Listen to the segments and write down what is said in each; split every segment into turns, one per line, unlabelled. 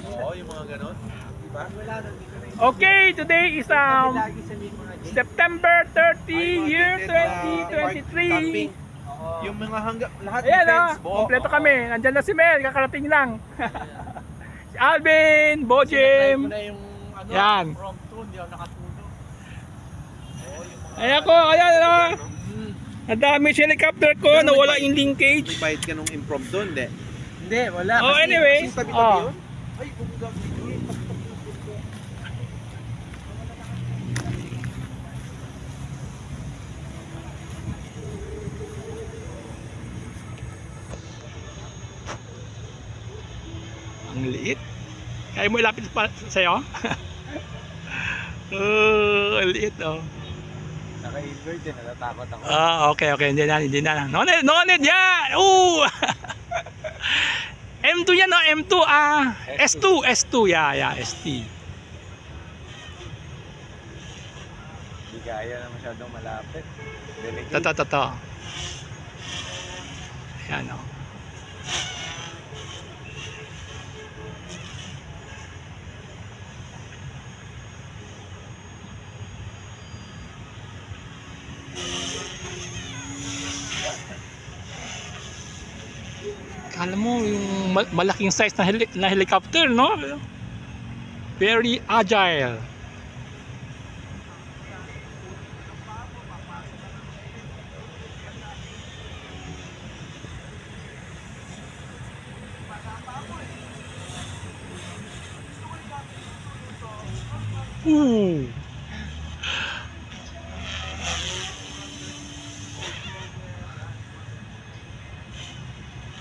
Oo, yung mga ganon. Diba?
Okay, today is September 30, year 2023.
Yung mga hanggang lahat
Ayan
defense,
kompleto kami. Nandyan na si Mel, kakarating lang. Si Alvin, Bojim. Yan. Ayan ko, ayan. Ang dami sa helicopter ko, nawala yung linkage.
Bayad ka nung impromptu, hindi?
Hindi, wala.
Oh, anyway.
Ay, bumugam.
Ang liit. Kaya mo ilapit pa sa'yo? Ang liit
Naka-invert din, natatakot ako.
Okay. Hindi na. No need, yeah! Ooh! M2 yan, no? M2, S2, yeah, ST.
Hindi kaya na masyadong malapit.
Totoo. Ayan, Kala mo yung malaking size na helicopter, no? Very agile.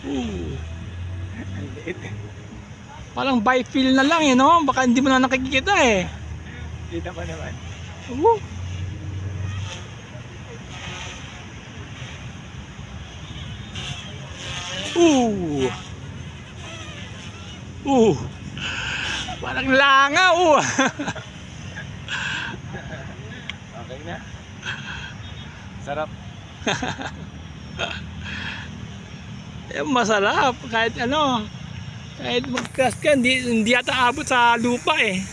Ang liit.
Parang by feel na lang, no? Baka hindi mo na nakikita eh.
Kita pa naman.
Parang langaw.
Okay na. Sarap.
Masarap kahit kahit mag-crash ka, hindi yata abot sa lupa eh.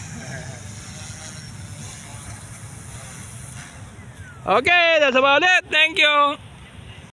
Okay, that's about it. Thank you.